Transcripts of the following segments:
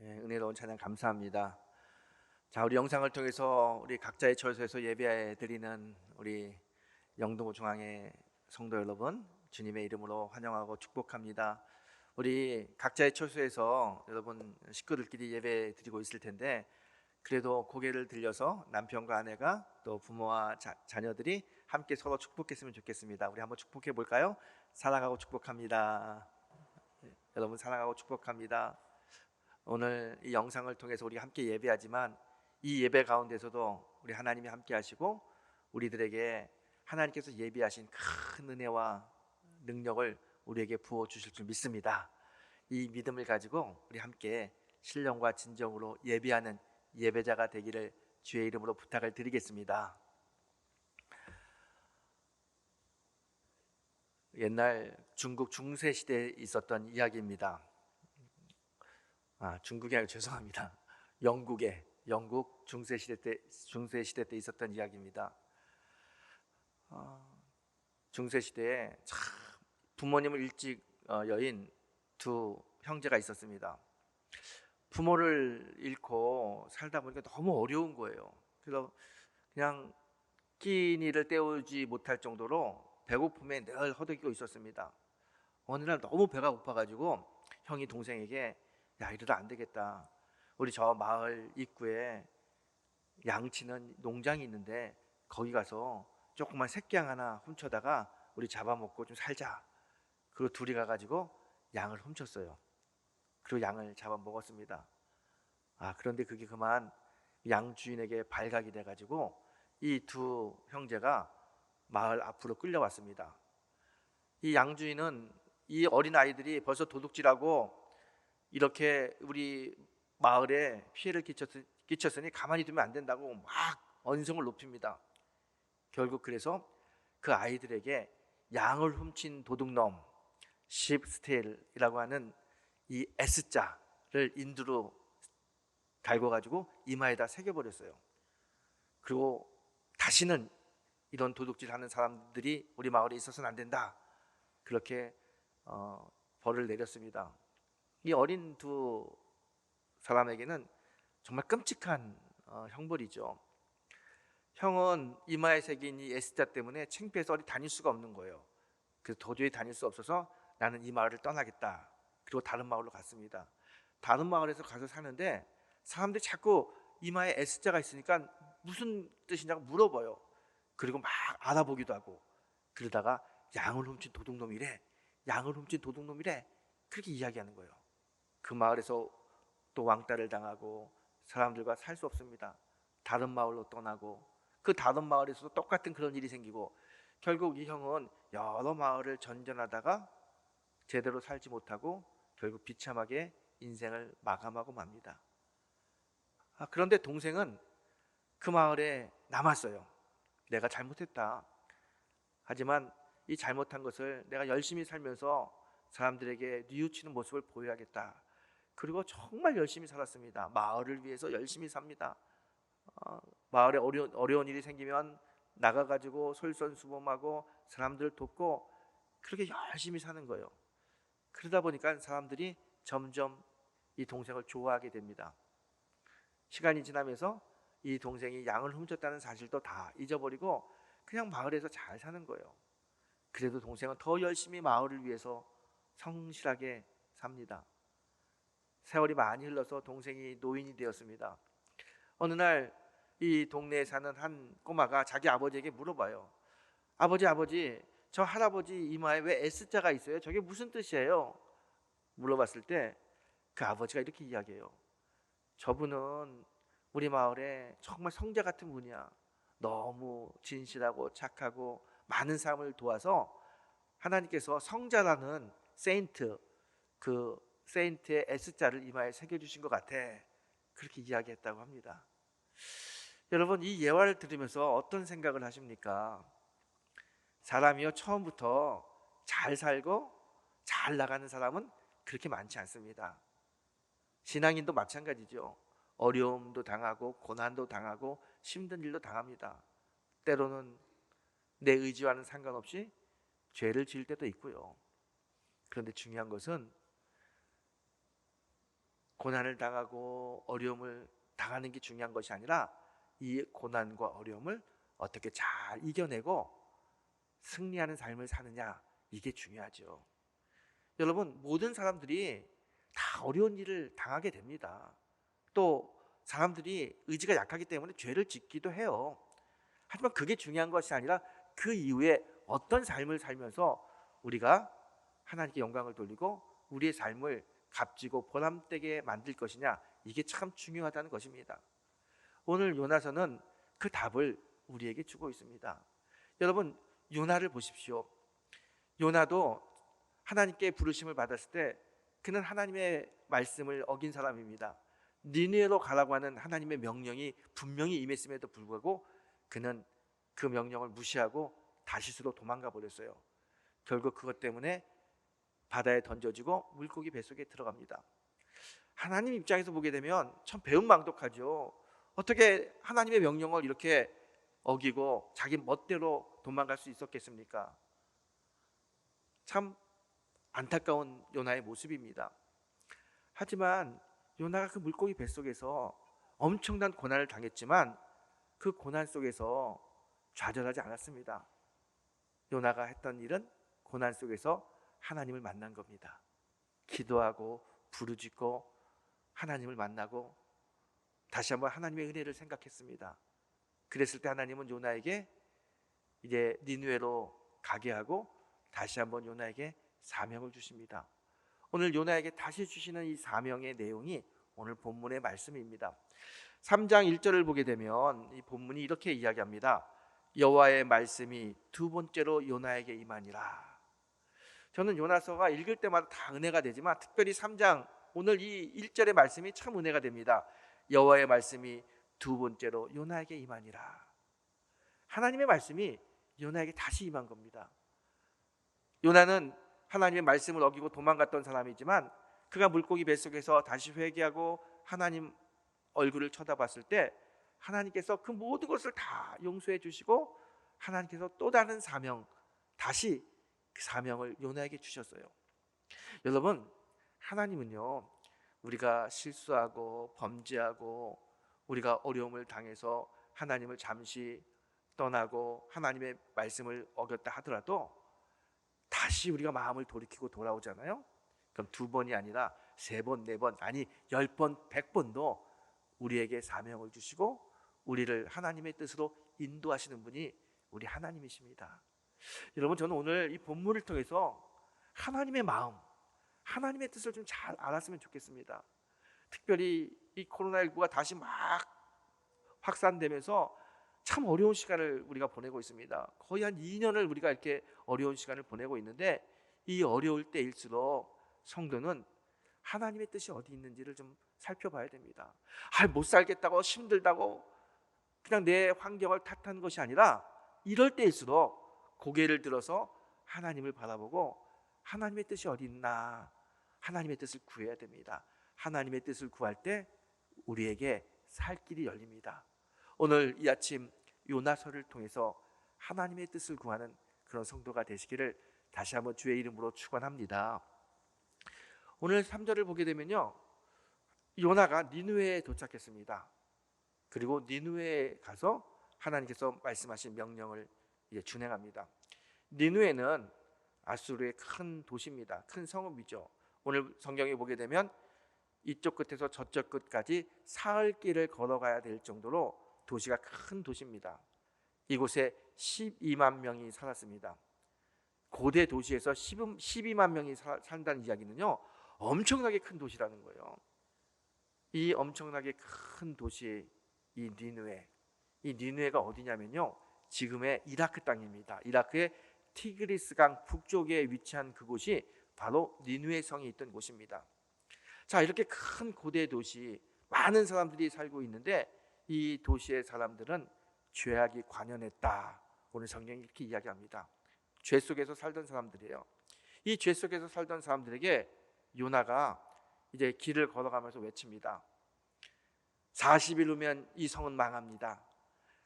은혜로운 찬양 감사합니다. 자, 우리 영상을 통해서 우리 각자의 처소에서 예배 드리는 우리 영동구 중앙의 성도 여러분, 주님의 이름으로 환영하고 축복합니다. 우리 각자의 처소에서 여러분 식구들끼리 예배 드리고 있을 텐데, 그래도 고개를 들려서 남편과 아내가 또 부모와 자녀들이 함께 서로 축복했으면 좋겠습니다. 우리 한번 축복해 볼까요? 사랑하고 축복합니다. 여러분, 사랑하고 축복합니다. 오늘 이 영상을 통해서 우리가 함께 예배하지만 이 예배 가운데서도 우리 하나님이 함께 하시고 우리들에게 하나님께서 예비하신 큰 은혜와 능력을 우리에게 부어 주실 줄 믿습니다. 이 믿음을 가지고 우리 함께 신령과 진정으로 예배하는 예배자가 되기를 주의 이름으로 부탁을 드리겠습니다. 옛날 중국 중세 시대에 있었던 이야기입니다. 중국이 아니라 죄송합니다. 영국 중세 시대 때 있었던 이야기입니다. 중세 시대에 참 부모님을 일찍 여인 두 형제가 있었습니다. 부모를 잃고 살다 보니까 너무 어려운 거예요. 그래서 그냥 끼니를 때우지 못할 정도로 배고픔에 늘 허덕이고 있었습니다. 어느 날 너무 배가 고파가지고 형이 동생에게, 야, 이러다 안 되겠다. 우리 저 마을 입구에 양치는 농장이 있는데 거기 가서 조그만 새끼양 하나 훔쳐다가 우리 잡아먹고 좀 살자. 그리고 둘이 가가지고 양을 훔쳤어요. 그리고 양을 잡아먹었습니다. 그런데 그게 그만 양 주인에게 발각이 돼가지고 이 두 형제가 마을 앞으로 끌려왔습니다. 이 양 주인은 이 어린 아이들이 벌써 도둑질하고 이렇게 우리 마을에 피해를 끼쳤으니 가만히 두면 안 된다고 막 언성을 높입니다. 결국 그래서 그 아이들에게 양을 훔친 도둑놈, sheep steal이라고 하는 이 S자를 인두로 달궈가지고 이마에다 새겨버렸어요. 그리고 다시는 이런 도둑질하는 사람들이 우리 마을에 있어서는 안 된다. 그렇게 벌을 내렸습니다. 이 어린 두 사람에게는 정말 끔찍한 형벌이죠. 형은 이마에 새긴 이 S자 때문에 창피해서 어디 다닐 수가 없는 거예요. 그래서 도저히 다닐 수 없어서 나는 이 마을을 떠나겠다. 그리고 다른 마을로 갔습니다. 다른 마을에서 가서 사는데 사람들이 자꾸 이마에 S자가 있으니까 무슨 뜻이냐고 물어봐요. 그리고 막 알아보기도 하고, 그러다가 양을 훔친 도둑놈이래, 양을 훔친 도둑놈이래, 그렇게 이야기하는 거예요. 그 마을에서 또 왕따를 당하고 사람들과 살 수 없습니다. 다른 마을로 떠나고 그 다른 마을에서도 똑같은 그런 일이 생기고 결국 이 형은 여러 마을을 전전하다가 제대로 살지 못하고 결국 비참하게 인생을 마감하고 맙니다. 그런데 동생은 그 마을에 남았어요. 내가 잘못했다. 하지만 이 잘못한 것을 내가 열심히 살면서 사람들에게 뉘우치는 모습을 보여야겠다. 그리고 정말 열심히 살았습니다. 마을을 위해서 열심히 삽니다. 마을에 어려운 일이 생기면 나가가지고 솔선수범하고 사람들을 돕고 그렇게 열심히 사는 거예요. 그러다 보니까 사람들이 점점 이 동생을 좋아하게 됩니다. 시간이 지나면서 이 동생이 양을 훔쳤다는 사실도 다 잊어버리고 그냥 마을에서 잘 사는 거예요. 그래도 동생은 더 열심히 마을을 위해서 성실하게 삽니다. 세월이 많이 흘러서 동생이 노인이 되었습니다. 어느 날 이 동네에 사는 한 꼬마가 자기 아버지에게 물어봐요. 아버지, 저 할아버지 이마에 왜 S자가 있어요? 저게 무슨 뜻이에요? 물어봤을 때 그 아버지가 이렇게 이야기해요. 저분은 우리 마을에 정말 성자 같은 분이야. 너무 진실하고 착하고 많은 사람을 도와서 하나님께서 성자라는 세인트, 그 세인트의 S자를 이마에 새겨주신 것 같아. 그렇게 이야기했다고 합니다. 여러분, 이 예화를 들으면서 어떤 생각을 하십니까? 사람이요, 처음부터 잘 살고 잘 나가는 사람은 그렇게 많지 않습니다. 신앙인도 마찬가지죠. 어려움도 당하고 고난도 당하고 힘든 일도 당합니다. 때로는 내 의지와는 상관없이 죄를 지을 때도 있고요. 그런데 중요한 것은 고난을 당하고 어려움을 당하는 게 중요한 것이 아니라 이 고난과 어려움을 어떻게 잘 이겨내고 승리하는 삶을 사느냐, 이게 중요하죠. 여러분, 모든 사람들이 다 어려운 일을 당하게 됩니다. 또 사람들이 의지가 약하기 때문에 죄를 짓기도 해요. 하지만 그게 중요한 것이 아니라 그 이후에 어떤 삶을 살면서 우리가 하나님께 영광을 돌리고 우리의 삶을 값지고 보람되게 만들 것이냐, 이게 참 중요하다는 것입니다. 오늘 요나서는 그 답을 우리에게 주고 있습니다. 여러분, 요나를 보십시오. 요나도 하나님께 부르심을 받았을 때 그는 하나님의 말씀을 어긴 사람입니다. 니느웨로 가라고 하는 하나님의 명령이 분명히 임했음에도 불구하고 그는 그 명령을 무시하고 다시스로 도망가 버렸어요. 결국 그것 때문에 바다에 던져지고 물고기 뱃속에 들어갑니다. 하나님 입장에서 보게 되면 참 배은망덕하죠. 어떻게 하나님의 명령을 이렇게 어기고 자기 멋대로 도망갈 수 있었겠습니까? 참 안타까운 요나의 모습입니다. 하지만 요나가 그 물고기 뱃속에서 엄청난 고난을 당했지만 그 고난 속에서 좌절하지 않았습니다. 요나가 했던 일은 고난 속에서 하나님을 만난 겁니다. 기도하고 부르짖고 하나님을 만나고 다시 한번 하나님의 은혜를 생각했습니다. 그랬을 때 하나님은 요나에게 이제 니느웨로 가게 하고 다시 한번 요나에게 사명을 주십니다. 오늘 요나에게 다시 주시는 이 사명의 내용이 오늘 본문의 말씀입니다. 3장 1절을 보게 되면 이 본문이 이렇게 이야기합니다. 여호와의 말씀이 두 번째로 요나에게 임하니라. 저는 요나서가 읽을 때마다 다 은혜가 되지만 특별히 3장 오늘 이 1절의 말씀이 참 은혜가 됩니다. 여호와의 말씀이 두 번째로 요나에게 임하니라. 하나님의 말씀이 요나에게 다시 임한 겁니다. 요나는 하나님의 말씀을 어기고 도망갔던 사람이지만 그가 물고기 뱃속에서 다시 회개하고 하나님 얼굴을 쳐다봤을 때 하나님께서 그 모든 것을 다 용서해 주시고 하나님께서 또 다른 사명, 다시 그 사명을 요나에게 주셨어요. 여러분, 하나님은요, 우리가 실수하고 범죄하고 우리가 어려움을 당해서 하나님을 잠시 떠나고 하나님의 말씀을 어겼다 하더라도 다시 우리가 마음을 돌이키고 돌아오잖아요. 그럼 두 번이 아니라 세 번, 네 번, 아니 10번, 100번도 우리에게 사명을 주시고 우리를 하나님의 뜻으로 인도하시는 분이 우리 하나님이십니다. 여러분, 저는 오늘 이 본문을 통해서 하나님의 마음, 하나님의 뜻을 좀 잘 알았으면 좋겠습니다. 특별히 이 코로나19가 다시 막 확산되면서 참 어려운 시간을 우리가 보내고 있습니다. 거의 한 2년을 우리가 이렇게 어려운 시간을 보내고 있는데 이 어려울 때일수록 성도는 하나님의 뜻이 어디 있는지를 좀 살펴봐야 됩니다. 못 살겠다고 힘들다고 그냥 내 환경을 탓하는 것이 아니라 이럴 때일수록 고개를 들어서 하나님을 바라보고 하나님의 뜻이 어디 있나, 하나님의 뜻을 구해야 됩니다. 하나님의 뜻을 구할 때 우리에게 살 길이 열립니다. 오늘 이 아침 요나서를 통해서 하나님의 뜻을 구하는 그런 성도가 되시기를 다시 한번 주의 이름으로 축원합니다. 오늘 3절을 보게 되면요, 요나가 니느웨에 도착했습니다. 그리고 니느웨에 가서 하나님께서 말씀하신 명령을 이제 준행합니다. 니느웨는 아수르의 큰 도시입니다. 큰 성읍이죠. 오늘 성경에 보게 되면 이쪽 끝에서 저쪽 끝까지 사흘 길을 걸어가야 될 정도로 도시가 큰 도시입니다. 이곳에 12만 명이 살았습니다. 고대 도시에서 12만 명이 산다는 이야기는요, 엄청나게 큰 도시라는 거예요. 이 엄청나게 큰 도시, 이 니느웨, 이 니느웨가 어디냐면요, 지금의 이라크 땅입니다. 이라크의 티그리스강 북쪽에 위치한 그곳이 바로 니느웨 성이 있던 곳입니다. 자, 이렇게 큰 고대 도시, 많은 사람들이 살고 있는데 이 도시의 사람들은 죄악이 관연했다. 오늘 성경이 이렇게 이야기합니다. 죄 속에서 살던 사람들이에요. 이 죄 속에서 살던 사람들에게 요나가 이제 길을 걸어가면서 외칩니다. 40일 후면 이 성은 망합니다.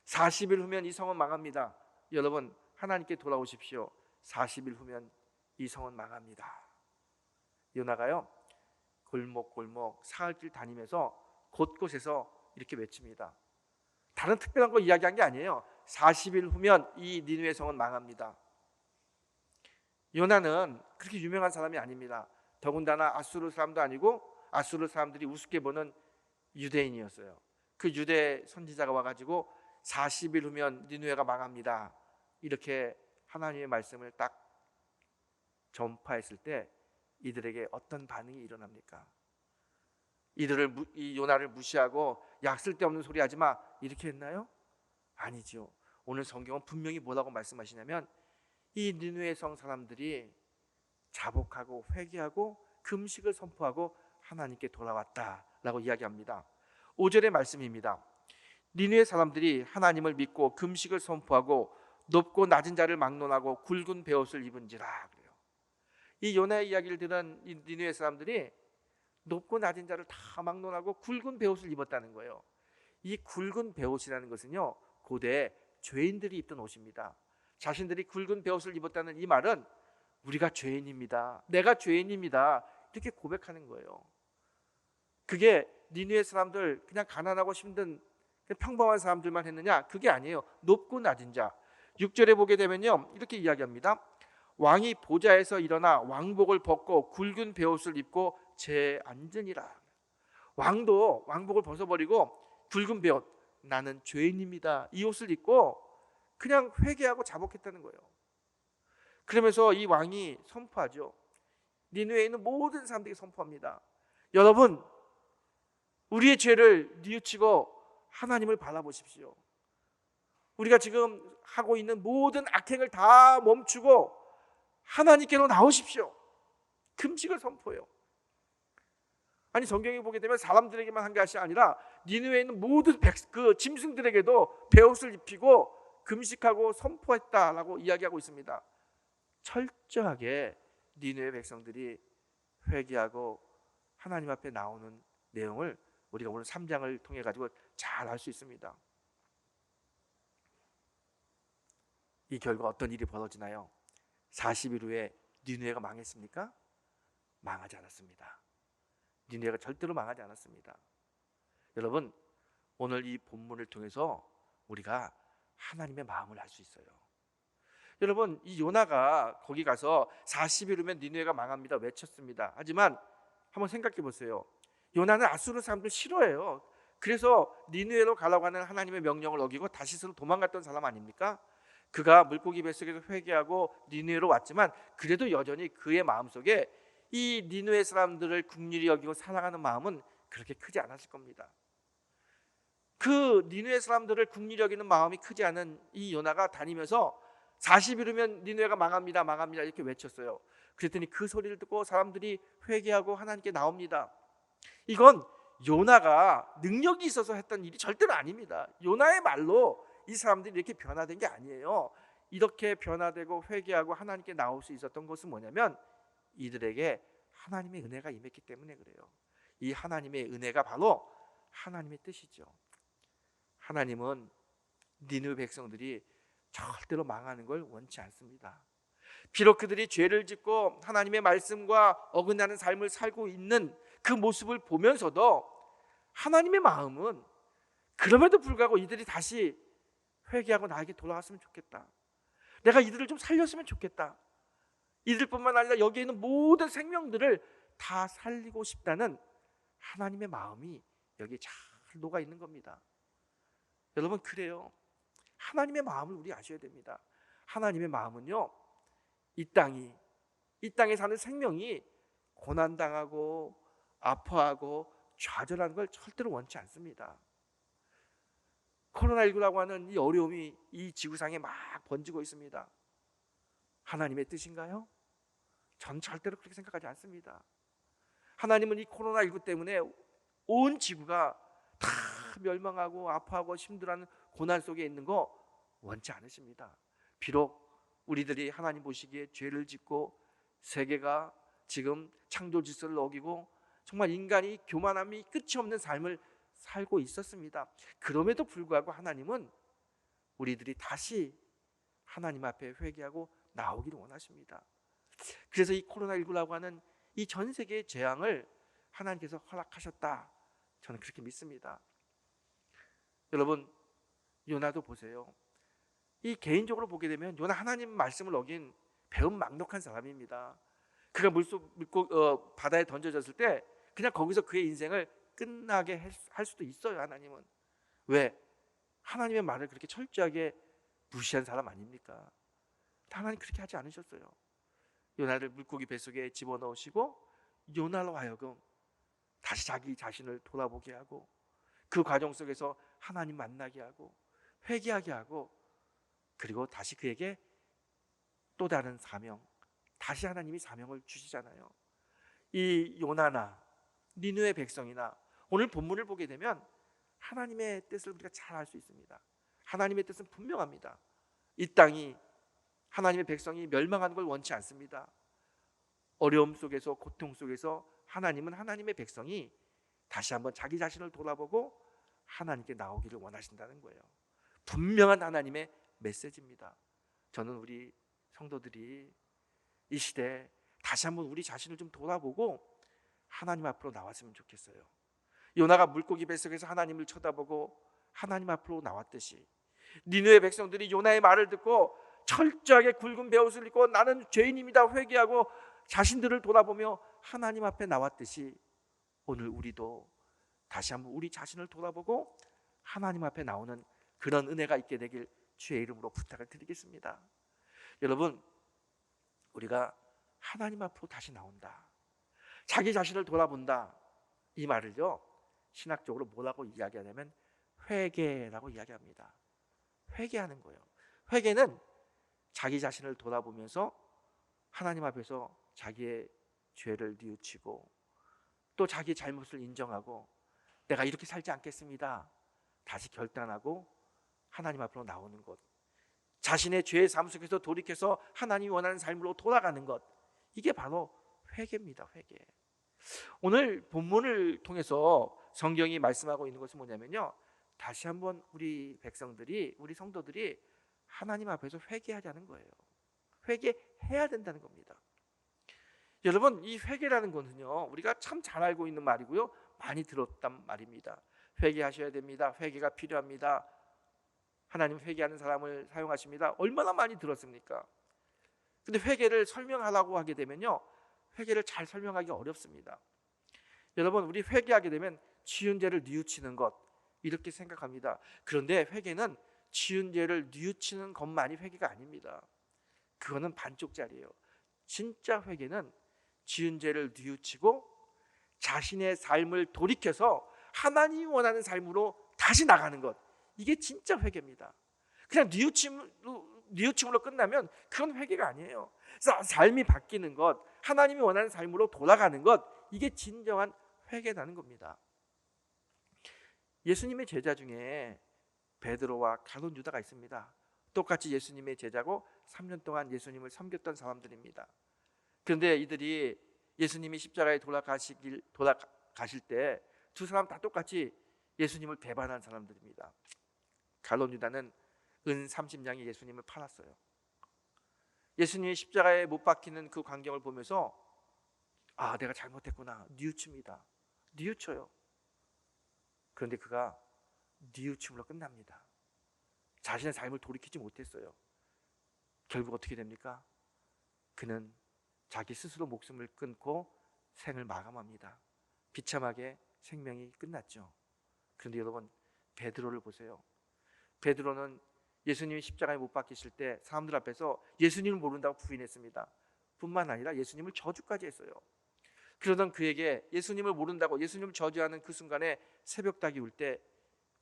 40일 후면 이 성은 망합니다. 여러분, 하나님께 돌아오십시오. 40일 후면 이 성은 망합니다. 요나가요, 골목골목 사흘길 다니면서 곳곳에서 이렇게 외칩니다. 다른 특별한 거 이야기한 게 아니에요. 40일 후면 이 니느웨 성은 망합니다. 요나는 그렇게 유명한 사람이 아닙니다. 더군다나 아수르 사람도 아니고 아수르 사람들이 우습게 보는 유대인이었어요. 그 유대 선지자가 와가지고 40일 후면 니느웨가 망합니다, 이렇게 하나님의 말씀을 딱 전파했을 때 이들에게 어떤 반응이 일어납니까? 이 요나를 무시하고 야, 쓸데없는 소리 하지 마, 이렇게 했나요? 아니죠. 오늘 성경은 분명히 뭐라고 말씀하시냐면 이 니느웨 성 사람들이 자복하고 회개하고 금식을 선포하고 하나님께 돌아왔다라고 이야기합니다. 5절의 말씀입니다. 니느웨 사람들이 하나님을 믿고 금식을 선포하고 높고 낮은 자를 막론하고 굵은 베옷을 입은지라 그래요. 이 요나의 이야기를 들은 이 니느웨 사람들이 높고 낮은 자를 다 막론하고 굵은 베옷을 입었다는 거예요. 이 굵은 베옷이라는 것은요, 고대 죄인들이 입던 옷입니다. 자신들이 굵은 베옷을 입었다는 이 말은 우리가 죄인입니다, 내가 죄인입니다, 이렇게 고백하는 거예요. 그게 니느웨 사람들 그냥 가난하고 힘든 평범한 사람들만 했느냐? 그게 아니에요. 높고 낮은 자. 6절에 보게 되면요, 이렇게 이야기합니다. 왕이 보좌에서 일어나 왕복을 벗고 굵은 베옷을 입고 재앉으니라. 왕도 왕복을 벗어버리고 굵은 베옷, 나는 죄인입니다, 이 옷을 입고 그냥 회개하고 자복했다는 거예요. 그러면서 이 왕이 선포하죠. 니느웨에 있는 모든 사람들이 선포합니다. 여러분, 우리의 죄를 뉘우치고 하나님을 바라보십시오. 우리가 지금 하고 있는 모든 악행을 다 멈추고 하나님께로 나오십시오. 금식을 선포해요. 아니, 성경에 보게 되면 사람들에게만 한 것이 아니라 니느웨에 있는 모든 그 짐승들에게도 베옷을 입히고 금식하고 선포했다라고 이야기하고 있습니다. 철저하게 니느웨 백성들이 회개하고 하나님 앞에 나오는 내용을 우리가 오늘 3장을 통해 가지고 잘 알 수 있습니다. 이 결과 어떤 일이 벌어지나요? 40일 후에 니느웨가 망했습니까? 망하지 않았습니다. 니느웨가 절대로 망하지 않았습니다. 여러분, 오늘 이 본문을 통해서 우리가 하나님의 마음을 알 수 있어요. 여러분, 이 요나가 거기 가서 40일 후면 니느웨가 망합니다 외쳤습니다. 하지만 한번 생각해 보세요. 요나는 아수르 사람들 싫어해요. 그래서 니느웨로 가라고 하는 하나님의 명령을 어기고 다시스로 도망갔던 사람 아닙니까? 그가 물고기 뱃속에서 회개하고 니느웨로 왔지만 그래도 여전히 그의 마음속에 이 니느웨 사람들을 긍휼히 여기고 사랑하는 마음은 그렇게 크지 않았을 겁니다. 그 니느웨 사람들을 긍휼히 여기는 마음이 크지 않은 이 요나가 다니면서 40일 후면 니느웨가 망합니다, 망합니다, 이렇게 외쳤어요. 그랬더니 그 소리를 듣고 사람들이 회개하고 하나님께 나옵니다. 이건 요나가 능력이 있어서 했던 일이 절대로 아닙니다. 요나의 말로 이 사람들이 이렇게 변화된 게 아니에요. 이렇게 변화되고 회개하고 하나님께 나올 수 있었던 것은 뭐냐면 이들에게 하나님의 은혜가 임했기 때문에 그래요. 이 하나님의 은혜가 바로 하나님의 뜻이죠. 하나님은 니느웨 백성들이 절대로 망하는 걸 원치 않습니다. 비록 그들이 죄를 짓고 하나님의 말씀과 어긋나는 삶을 살고 있는 그 모습을 보면서도 하나님의 마음은 그럼에도 불구하고 이들이 다시 회개하고 나에게 돌아왔으면 좋겠다, 내가 이들을 좀 살렸으면 좋겠다, 이들뿐만 아니라 여기에 있는 모든 생명들을 다 살리고 싶다는 하나님의 마음이 여기에 잘 녹아 있는 겁니다. 여러분, 그래요. 하나님의 마음을 우리 아셔야 됩니다. 하나님의 마음은요, 이 땅에 사는 생명이 고난당하고 아파하고 좌절하는 걸 절대로 원치 않습니다. 코로나19라고 하는 이 어려움이 이 지구상에 막 번지고 있습니다. 하나님의 뜻인가요? 전 절대로 그렇게 생각하지 않습니다. 하나님은 이 코로나19 때문에 온 지구가 다 멸망하고 아파하고 힘들어하는 고난 속에 있는 거 원치 않으십니다. 비록 우리들이 하나님 보시기에 죄를 짓고 세계가 지금 창조 질서를 어기고 정말 인간이 교만함이 끝이 없는 삶을 살고 있었습니다. 그럼에도 불구하고 하나님은 우리들이 다시 하나님 앞에 회개하고 나오기를 원하십니다. 그래서 이 코로나19라고 하는 이 전 세계의 재앙을 하나님께서 허락하셨다. 저는 그렇게 믿습니다. 여러분, 요나도 보세요. 이 개인적으로 보게 되면 요나 하나님 말씀을 어긴 배은망덕한 사람입니다. 그가 바다에 던져졌을 때 그냥 거기서 그의 인생을 끝나게 할 수도 있어요. 하나님은 왜? 하나님의 말을 그렇게 철저하게 무시한 사람 아닙니까? 하나님 그렇게 하지 않으셨어요. 요나를 물고기 뱃속에 집어넣으시고 요나로 하여금 다시 자기 자신을 돌아보게 하고 그 과정 속에서 하나님 만나게 하고 회개하게 하고 그리고 다시 그에게 또 다른 사명, 다시 하나님이 사명을 주시잖아요. 이 요나나 니느웨 백성이나 오늘 본문을 보게 되면 하나님의 뜻을 우리가 잘 알 수 있습니다. 하나님의 뜻은 분명합니다. 이 땅이 하나님의 백성이 멸망하는 걸 원치 않습니다. 어려움 속에서 고통 속에서 하나님은 하나님의 백성이 다시 한번 자기 자신을 돌아보고 하나님께 나오기를 원하신다는 거예요. 분명한 하나님의 메시지입니다. 저는 우리 성도들이 이 시대에 다시 한번 우리 자신을 좀 돌아보고 하나님 앞으로 나왔으면 좋겠어요. 요나가 물고기 뱃속에서 하나님을 쳐다보고 하나님 앞으로 나왔듯이 니느웨 백성들이 요나의 말을 듣고 철저하게 굵은 베옷을 입고 나는 죄인입니다 회개하고 자신들을 돌아보며 하나님 앞에 나왔듯이 오늘 우리도 다시 한번 우리 자신을 돌아보고 하나님 앞에 나오는 그런 은혜가 있게 되길 주의 이름으로 부탁을 드리겠습니다. 여러분, 우리가 하나님 앞으로 다시 나온다, 자기 자신을 돌아본다, 이 말을요 신학적으로 뭐라고 이야기하냐면 회개라고 이야기합니다. 회개하는 거예요. 회개는 자기 자신을 돌아보면서 하나님 앞에서 자기의 죄를 뉘우치고 또 자기의 잘못을 인정하고 내가 이렇게 살지 않겠습니다 다시 결단하고 하나님 앞으로 나오는 것, 자신의 죄의 삶 속에서 돌이켜서 하나님이 원하는 삶으로 돌아가는 것, 이게 바로 회개입니다. 회개. 오늘 본문을 통해서 성경이 말씀하고 있는 것은 뭐냐면요, 다시 한번 우리 백성들이, 우리 성도들이 하나님 앞에서 회개하자는 거예요. 회개해야 된다는 겁니다. 여러분, 이 회개라는 것은요 우리가 참 잘 알고 있는 말이고요, 많이 들었단 말입니다. 회개하셔야 됩니다. 회개가 필요합니다. 하나님 회개하는 사람을 사용하십니다. 얼마나 많이 들었습니까? 근데 회개를 설명하라고 하게 되면요 회개를 잘 설명하기 어렵습니다. 여러분, 우리 회개하게 되면 지은 죄를 뉘우치는 것, 이렇게 생각합니다. 그런데 회개는 지은 죄를 뉘우치는 것만이 회개가 아닙니다. 그거는 반쪽짜리예요. 진짜 회개는 지은 죄를 뉘우치고 자신의 삶을 돌이켜서 하나님이 원하는 삶으로 다시 나가는 것, 이게 진짜 회개입니다. 그냥 뉘우침으로 끝나면 그건 회개가 아니에요. 삶이 바뀌는 것, 하나님이 원하는 삶으로 돌아가는 것, 이게 진정한 회개라는 겁니다. 예수님의 제자 중에 베드로와 가룟 유다가 있습니다. 똑같이 예수님의 제자고 3년 동안 예수님을 섬겼던 사람들입니다. 그런데 이들이 예수님이 십자가에 돌아가실 때 두 사람 다 똑같이 예수님을 배반한 사람들입니다. 가룟 유다는 은 30냥에 예수님을 팔았어요. 예수님이 십자가에 못 박히는 그 광경을 보면서 아, 내가 잘못했구나, 뉘우칩니다. 뉘우쳐요. 그런데 그가 뉘우침으로 끝납니다. 자신의 삶을 돌이키지 못했어요. 결국 어떻게 됩니까? 그는 자기 스스로 목숨을 끊고 생을 마감합니다. 비참하게 생명이 끝났죠. 그런데 여러분, 베드로를 보세요. 베드로는 예수님이 십자가에 못 박히실 때 사람들 앞에서 예수님을 모른다고 부인했습니다. 뿐만 아니라 예수님을 저주까지 했어요. 그러던 그에게 예수님을 모른다고 예수님을 저주하는 그 순간에 새벽닭이 울 때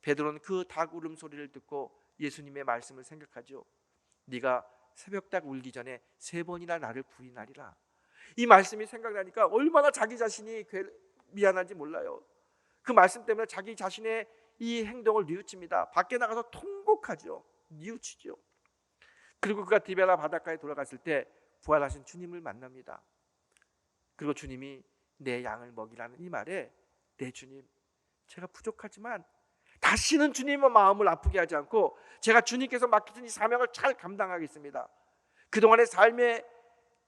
베드로는 그 닭 울음 소리를 듣고 예수님의 말씀을 생각하죠. 네가 새벽닭 울기 전에 3번이나 나를 부인하리라. 이 말씀이 생각나니까 얼마나 자기 자신이 미안한지 몰라요. 그 말씀 때문에 자기 자신의 이 행동을 뉘우칩니다. 밖에 나가서 통곡하죠. 뉘우치죠. 그리고 그가 디베라 바닷가에 돌아갔을 때 부활하신 주님을 만납니다. 그리고 주님이 내 양을 먹이라는 이 말에, 내 주님, 제가 부족하지만 다시는 주님의 마음을 아프게 하지 않고 제가 주님께서 맡기신 이 사명을 잘 감당하겠습니다. 그동안의 삶의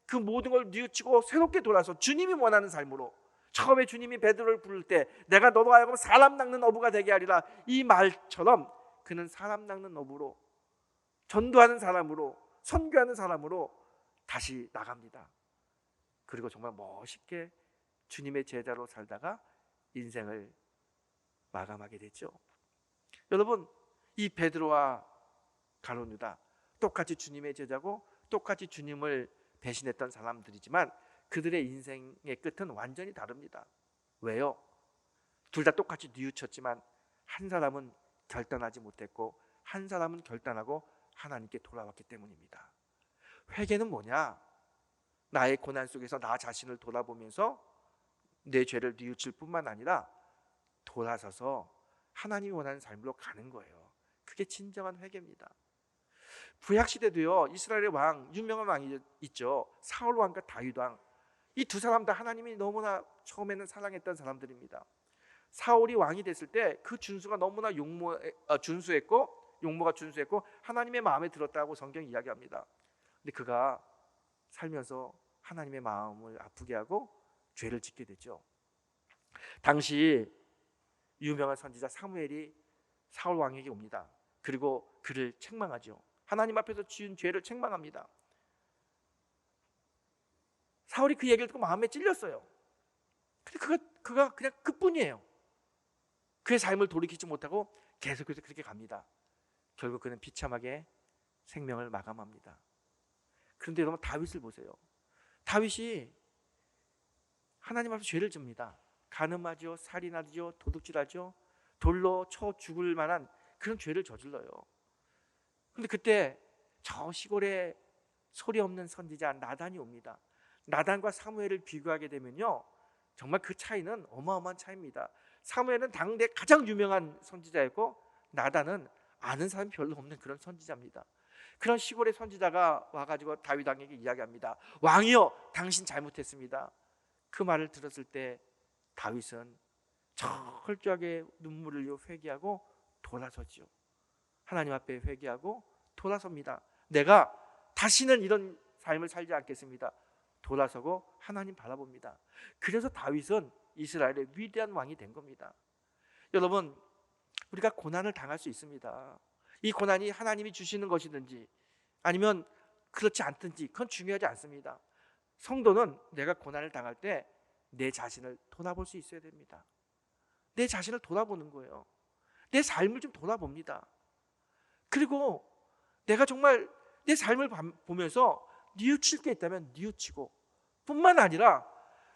그 모든 걸 뉘우치고 새롭게 돌아서 주님이 원하는 삶으로, 처음에 주님이 베드로를 부를 때 내가 너로 하여금 사람 낚는 어부가 되게 하리라, 이 말처럼 그는 사람 낚는 어부로, 전도하는 사람으로, 선교하는 사람으로 다시 나갑니다. 그리고 정말 멋있게 주님의 제자로 살다가 인생을 마감하게 됐죠. 여러분, 이 베드로와 가룟 유다 똑같이 주님의 제자고 똑같이 주님을 배신했던 사람들이지만 그들의 인생의 끝은 완전히 다릅니다. 왜요? 둘 다 똑같이 뉘우쳤지만 한 사람은 결단하지 못했고 한 사람은 결단하고 하나님께 돌아왔기 때문입니다. 회개는 뭐냐? 나의 고난 속에서 나 자신을 돌아보면서 내 죄를 뉘우칠 뿐만 아니라 돌아서서 하나님이 원하는 삶으로 가는 거예요. 그게 진정한 회개입니다. 구약 시대도요, 이스라엘의 왕, 유명한 왕이 있죠. 사울 왕과 다윗 왕. 이 두 사람 다 하나님이 너무나 처음에는 사랑했던 사람들입니다. 사울이 왕이 됐을 때 그 준수가 너무나 용모가 준수했고 하나님의 마음에 들었다고 성경이 이야기합니다. 근데 그가 살면서 하나님의 마음을 아프게 하고 죄를 짓게 됐죠. 당시 유명한 선지자 사무엘이 사울 왕에게 옵니다. 그리고 그를 책망하죠. 하나님 앞에서 지은 죄를 책망합니다. 사울이 그 얘기를 듣고 마음에 찔렸어요. 근데 그가 그냥 그뿐이에요. 그의 삶을 돌이키지 못하고 계속해서 그렇게 갑니다. 결국 그는 비참하게 생명을 마감합니다. 그런데 여러분, 다윗을 보세요. 다윗이 하나님 앞에서 죄를 집니다. 간음하죠, 살인하죠, 도둑질하죠, 돌로 쳐 죽을 만한 그런 죄를 저질러요. 그런데 그때 저 시골에 소리 없는 선지자 나단이 옵니다. 나단과 사무엘을 비교하게 되면요, 정말 그 차이는 어마어마한 차이입니다. 사무엘은 당대 가장 유명한 선지자였고 나단은 아는 사람이 별로 없는 그런 선지자입니다. 그런 시골의 선지자가 와가지고 다윗 왕에게 이야기합니다. 왕이여, 당신 잘못했습니다. 그 말을 들었을 때 다윗은 철저하게 눈물을 흘려 회개하고 돌아서죠. 하나님 앞에 회개하고 돌아섭니다. 내가 다시는 이런 삶을 살지 않겠습니다. 돌아서고 하나님 바라봅니다. 그래서 다윗은 이스라엘의 위대한 왕이 된 겁니다. 여러분, 우리가 고난을 당할 수 있습니다. 이 고난이 하나님이 주시는 것이든지 아니면 그렇지 않든지 그건 중요하지 않습니다. 성도는 내가 고난을 당할 때 내 자신을 돌아볼 수 있어야 됩니다. 내 자신을 돌아보는 거예요. 내 삶을 좀 돌아봅니다. 그리고 내가 정말 내 삶을 보면서 뉘우칠 게 있다면 뉘우치고, 뿐만 아니라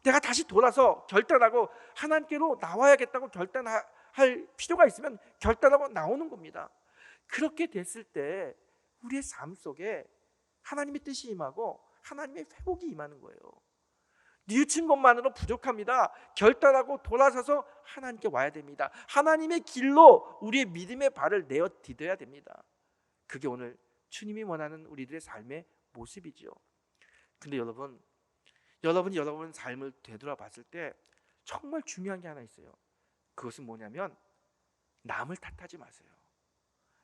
내가 다시 돌아서 결단하고 하나님께로 나와야겠다고 결단할 필요가 있으면 결단하고 나오는 겁니다. 그렇게 됐을 때 우리의 삶 속에 하나님의 뜻이 임하고 하나님의 회복이 임하는 거예요. 뉘우친 것만으로 부족합니다. 결단하고 돌아서서 하나님께 와야 됩니다. 하나님의 길로 우리의 믿음의 발을 내어 디뎌야 됩니다. 그게 오늘 주님이 원하는 우리들의 삶의 모습이죠. 근데 여러분 삶을 되돌아봤을 때 정말 중요한 게 하나 있어요. 그것은 뭐냐면 남을 탓하지 마세요.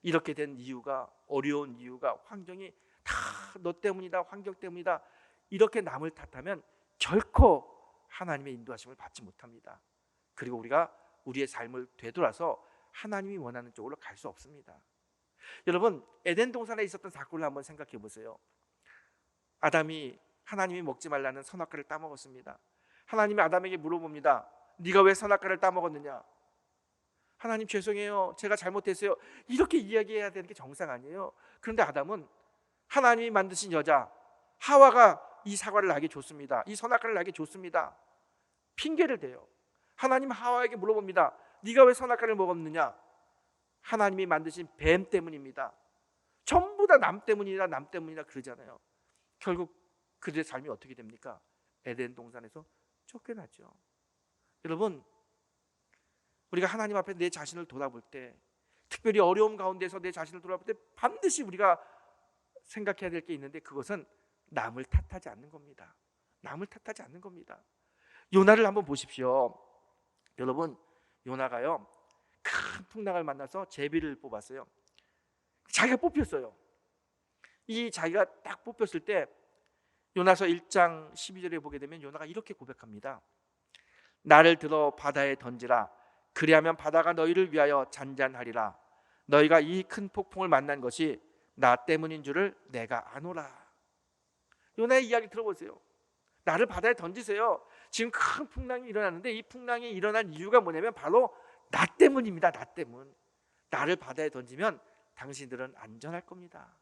이렇게 된 이유가, 어려운 이유가, 환경이 다 너 때문이다, 환경 때문이다, 이렇게 남을 탓하면 결코 하나님의 인도하심을 받지 못합니다. 그리고 우리가 우리의 삶을 되돌아서 하나님이 원하는 쪽으로 갈 수 없습니다. 여러분, 에덴 동산에 있었던 사건을 한번 생각해 보세요. 아담이 하나님이 먹지 말라는 선악과를 따먹었습니다. 하나님이 아담에게 물어봅니다. 네가 왜 선악과를 따먹었느냐? 하나님 죄송해요, 제가 잘못했어요, 이렇게 이야기해야 되는 게 정상 아니에요? 그런데 아담은 하나님이 만드신 여자 하와가 이 사과를 나에게 줬습니다, 이 선악과를 나에게 줬습니다, 핑계를 대요. 하나님 하와에게 물어봅니다. 네가 왜 선악과를 먹었느냐? 하나님이 만드신 뱀 때문입니다. 전부 다 남 때문이라 그러잖아요. 결국 그들의 삶이 어떻게 됩니까? 에덴 동산에서 쫓겨나죠. 여러분, 우리가 하나님 앞에 내 자신을 돌아볼 때, 특별히 어려움 가운데서 내 자신을 돌아볼 때 반드시 우리가 생각해야 될 게 있는데, 그것은 남을 탓하지 않는 겁니다. 남을 탓하지 않는 겁니다. 요나를 한번 보십시오. 여러분, 요나가요, 큰 풍랑을 만나서 제비를 뽑았어요. 자기가 뽑혔어요. 이 자기가 딱 뽑혔을 때 요나서 1장 12절에 보게 되면 요나가 이렇게 고백합니다. 나를 들어 바다에 던지라. 그리하면 바다가 너희를 위하여 잔잔하리라. 너희가 이 큰 폭풍을 만난 것이 나 때문인 줄을 내가 아노라. 요나의 이야기 들어보세요. 나를 바다에 던지세요. 지금 큰 풍랑이 일어나는데 이 풍랑이 일어난 이유가 뭐냐면 바로 나 때문입니다. 나 때문. 나를 바다에 던지면 당신들은 안전할 겁니다.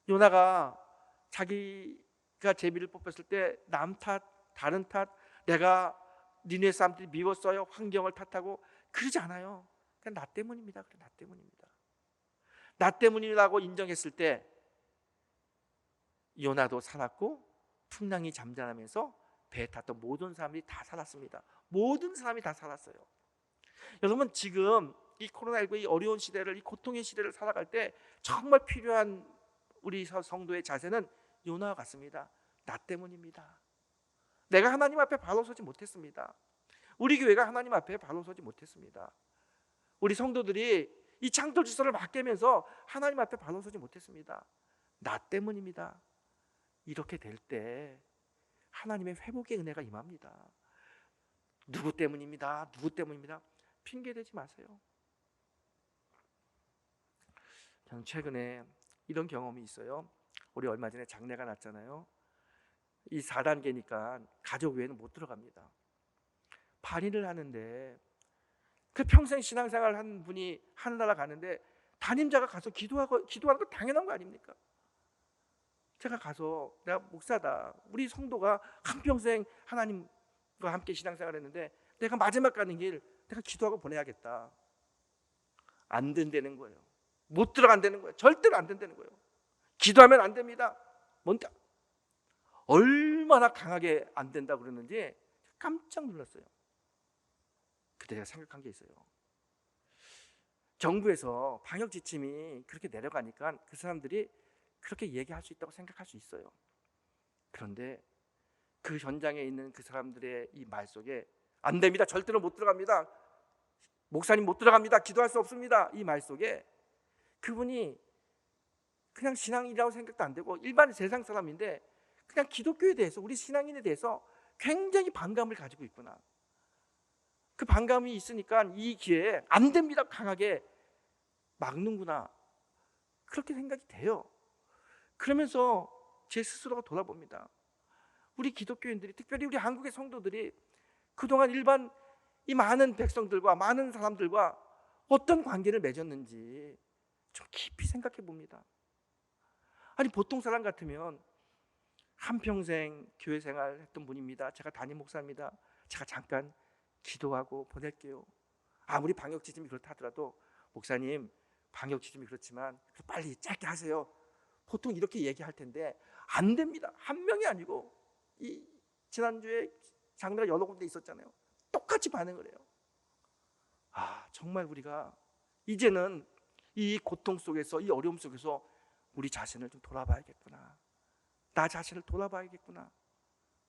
요나가 자기가 제비를 뽑혔을 때 남 탓, 다른 탓, 내가 니네 사람들이 미웠어요, 환경을 탓하고 그러지 않아요. 그냥 나 때문입니다. 그래, 나 때문입니다. 나 때문이라고 인정했을 때 요나도 살았고 풍랑이 잠잠하면서 배에 탔던 모든 사람들이 다 살았습니다. 모든 사람이 다 살았어요. 여러분, 지금 이 코로나19 이 어려운 시대를, 이 고통의 시대를 살아갈 때 정말 필요한 우리 성도의 자세는 요나와 같습니다. 나 때문입니다. 내가 하나님 앞에 바로 서지 못했습니다. 우리 교회가 하나님 앞에 바로 서지 못했습니다. 우리 성도들이 이 창조 질서를 막 깨면서 하나님 앞에 바로 서지 못했습니다. 나 때문입니다. 이렇게 될 때 하나님의 회복의 은혜가 임합니다. 누구 때문입니다. 누구 때문입니다. 핑계 대지 마세요. 저는 최근에 이런 경험이 있어요. 우리 얼마 전에 장례가 났잖아요. 이 4단계니까 가족 외에는 못 들어갑니다. 반일을 하는데 그 평생 신앙생활 한 분이 하늘나라 가는데 담임자가 가서 기도하는 거 당연한 거 아닙니까? 제가 가서 내가 목사다, 우리 성도가 한평생 하나님과 함께 신앙생활 했는데 내가 마지막 가는 길 내가 기도하고 보내야겠다. 안 된다는 거예요. 못 들어간다는 거예요. 절대로 안 된다는 거예요. 기도하면 안 됩니다. 뭔가 얼마나 강하게 안 된다고 그러는지 깜짝 놀랐어요. 그때 제가 생각한 게 있어요. 정부에서 방역 지침이 그렇게 내려가니까 그 사람들이 그렇게 얘기할 수 있다고 생각할 수 있어요. 그런데 그 현장에 있는 그 사람들의 이 말 속에 안 됩니다. 절대로 못 들어갑니다. 목사님 못 들어갑니다. 기도할 수 없습니다. 이 말 속에 그분이 그냥 신앙이라고 생각도 안 되고 일반 세상 사람인데 그냥 기독교에 대해서, 우리 신앙인에 대해서 굉장히 반감을 가지고 있구나. 그 반감이 있으니까 이 기회에 안 됩니다. 강하게 막는구나. 그렇게 생각이 돼요. 그러면서 제 스스로가 돌아봅니다. 우리 기독교인들이, 특별히 우리 한국의 성도들이 그동안 일반 이 많은 백성들과 많은 사람들과 어떤 관계를 맺었는지 좀 깊이 생각해 봅니다. 아니, 보통 사람 같으면 한평생 교회 생활 했던 분입니다. 제가 담임 목사입니다. 제가 잠깐 기도하고 보낼게요. 아무리 방역 지침이 그렇다 하더라도 목사님, 방역 지침이 그렇지만 빨리 짧게 하세요. 보통 이렇게 얘기할 텐데 안 됩니다. 한 명이 아니고 이 지난주에 장례가 여러 군데 있었잖아요. 똑같이 반응을 해요. 정말 우리가 이제는 이 고통 속에서, 이 어려움 속에서 우리 자신을 좀 돌아봐야겠구나. 나 자신을 돌아봐야겠구나.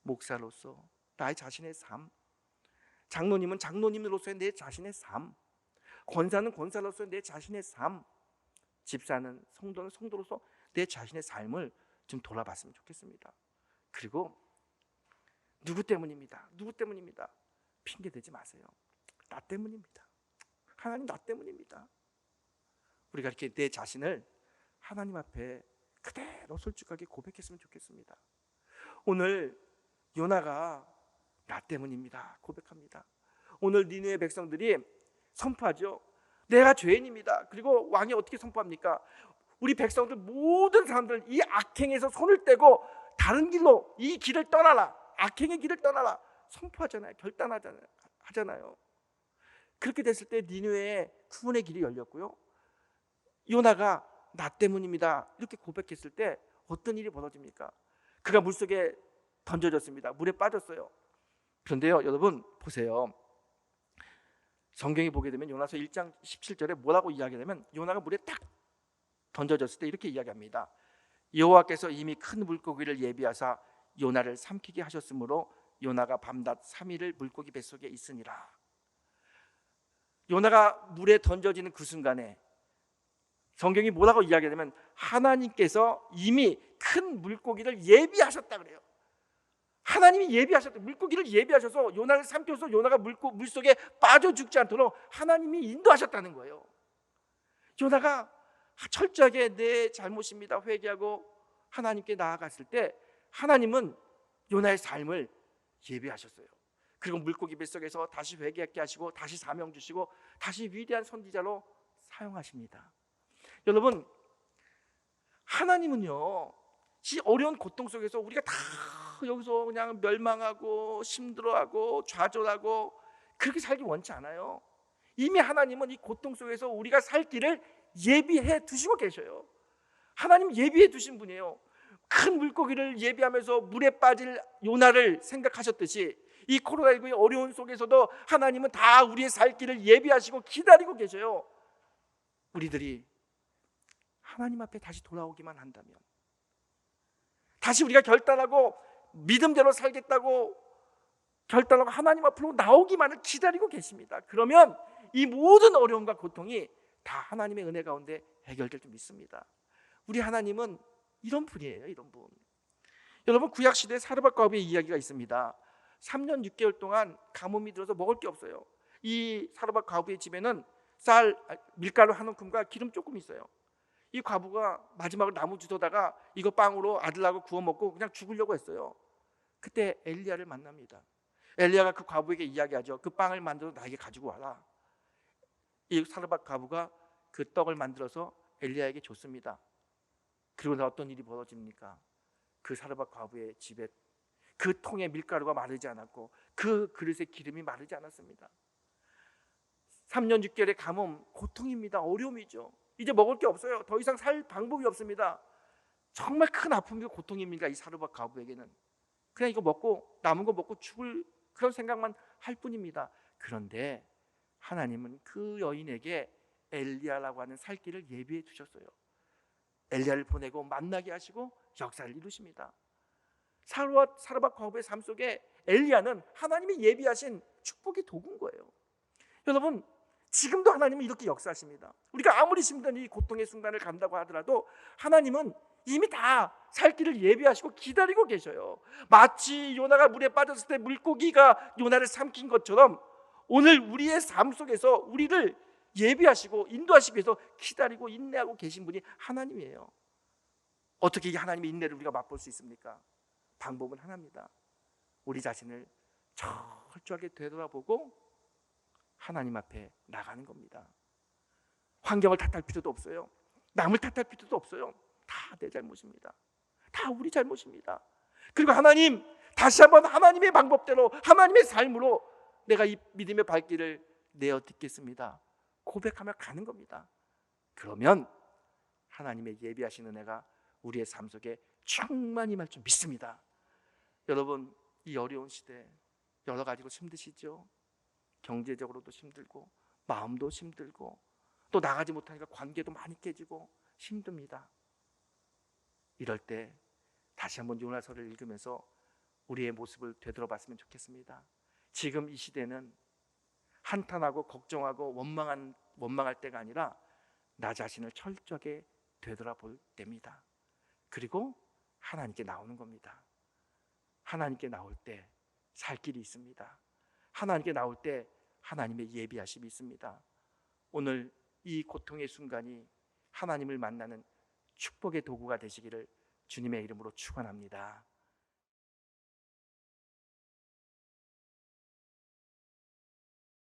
목사로서 나의 자신의 삶, 장로님은 장로님으로서의 내 자신의 삶, 권사는 권사로서의 내 자신의 삶, 집사는 성도는 성도로서 내 자신의 삶을 좀 돌아봤으면 좋겠습니다. 그리고 누구 때문입니다. 누구 때문입니다. 핑계 대지 마세요. 나 때문입니다. 하나님, 나 때문입니다. 우리가 이렇게 내 자신을 하나님 앞에 그대로 솔직하게 고백했으면 좋겠습니다. 오늘 요나가 나 때문입니다 고백합니다. 오늘 니느웨 백성들이 선포하죠. 내가 죄인입니다. 그리고 왕이 어떻게 선포합니까? 우리 백성들, 모든 사람들 이 악행에서 손을 떼고 다른 길로, 이 길을 떠나라, 악행의 길을 떠나라 선포하잖아요. 결단하잖아요. 그렇게 됐을 때 니느웨의 구원의 길이 열렸고요. 요나가 나 때문입니다 이렇게 고백했을 때 어떤 일이 벌어집니까? 그가 물속에 던져졌습니다. 물에 빠졌어요. 그런데요, 여러분 보세요. 성경에 보게 되면 요나서 1장 17절에 뭐라고 이야기하냐면, 요나가 물에 딱 던져졌을 때 이렇게 이야기합니다. 여호와께서 이미 큰 물고기를 예비하사 요나를 삼키게 하셨으므로 요나가 밤낮 3일을 물고기 뱃속에 있으니라. 요나가 물에 던져지는 그 순간에 성경이 뭐라고 이야기하냐면 하나님께서 이미 큰 물고기를 예비하셨다 그래요. 하나님이 예비하셨다. 물고기를 예비하셔서 요나를 삼켜서 요나가 물속에 빠져 죽지 않도록 하나님이 인도하셨다는 거예요. 요나가 철저하게 내 잘못입니다 회개하고 하나님께 나아갔을 때 하나님은 요나의 삶을 예비하셨어요. 그리고 물고기 뱃속에서 다시 회개하게 하시고 다시 사명 주시고 다시 위대한 선지자로 사용하십니다. 여러분, 하나님은요, 이 어려운 고통 속에서 우리가 다 여기서 그냥 멸망하고 힘들어하고 좌절하고 그렇게 살기 원치 않아요. 이미 하나님은 이 고통 속에서 우리가 살 길을 예비해 두시고 계셔요. 하나님 예비해 두신 분이에요. 큰 물고기를 예비하면서 물에 빠질 요나를 생각하셨듯이 이 코로나19의 어려운 속에서도 하나님은 다 우리의 살 길을 예비하시고 기다리고 계셔요. 우리들이 하나님 앞에 다시 돌아오기만 한다면, 다시 우리가 결단하고 믿음대로 살겠다고 결단하고 하나님 앞으로 나오기만을 기다리고 계십니다. 그러면 이 모든 어려움과 고통이 다 하나님의 은혜 가운데 해결될 줄 믿습니다. 우리 하나님은 이런 분이에요. 이런 분. 여러분, 구약시대에 사르밧 과부의 이야기가 있습니다. 3년 6개월 동안 가뭄이 들어서 먹을 게 없어요. 이 사르밧 과부의 집에는 밀가루 한 움큼과 기름 조금 있어요. 이 과부가 마지막으로 나무 주워다가 이거 빵으로 아들하고 구워 먹고 그냥 죽으려고 했어요. 그때 엘리야를 만납니다. 엘리야가 그 과부에게 이야기하죠. 그 빵을 만들어 나에게 가지고 와라. 이 사르밧 과부가 그 떡을 만들어서 엘리야에게 줬습니다. 그리고 어떤 일이 벌어집니까? 그 사르밧 과부의 집에 그 통에 밀가루가 마르지 않았고 그 그릇에 기름이 마르지 않았습니다. 3년 6개월의 가뭄, 고통입니다. 어려움이죠. 이제 먹을 게 없어요. 더 이상 살 방법이 없습니다. 정말 큰 아픔이고 고통입니다. 이 사르밧 과부에게는 그냥 이거 먹고 남은 거 먹고 죽을 그런 생각만 할 뿐입니다. 그런데 하나님은 그 여인에게 엘리야라고 하는 살 길을 예비해 두셨어요. 엘리야를 보내고 만나게 하시고 역사를 이루십니다. 사르밧 과부의 삶 속에 엘리야는 하나님이 예비하신 축복의 도구인 거예요. 여러분, 지금도 하나님은 이렇게 역사하십니다. 우리가 아무리 힘든 이 고통의 순간을 간다고 하더라도 하나님은 이미 다 살 길을 예비하시고 기다리고 계셔요. 마치 요나가 물에 빠졌을 때 물고기가 요나를 삼킨 것처럼 오늘 우리의 삶 속에서 우리를 예비하시고 인도하시기 위해서 기다리고 인내하고 계신 분이 하나님이에요. 어떻게 이 하나님의 인내를 우리가 맛볼 수 있습니까? 방법은 하나입니다. 우리 자신을 철저하게 되돌아보고 하나님 앞에 나가는 겁니다. 환경을 탓할 필요도 없어요. 남을 탓할 필요도 없어요. 다 내 잘못입니다. 다 우리 잘못입니다. 그리고 하나님, 다시 한번 하나님의 방법대로 하나님의 삶으로 내가 이 믿음의 발길을 내어 딛겠습니다. 고백하며 가는 겁니다. 그러면 하나님의 예비하신 은혜가 우리의 삶 속에 충만히 임할 줄 믿습니다. 여러분, 이 어려운 시대 여러 가지로 힘드시죠? 경제적으로도 힘들고 마음도 힘들고 또 나가지 못하니까 관계도 많이 깨지고 힘듭니다. 이럴 때 다시 한번 요나서를 읽으면서 우리의 모습을 되돌아봤으면 좋겠습니다. 지금 이 시대는 한탄하고 걱정하고 원망할 때가 아니라 나 자신을 철저하게 되돌아볼 때입니다. 그리고 하나님께 나오는 겁니다. 하나님께 나올 때 살 길이 있습니다. 하나님께 나올 때 하나님의 예비하심이 있습니다. 오늘 이 고통의 순간이 하나님을 만나는 축복의 도구가 되시기를 주님의 이름으로 축원합니다.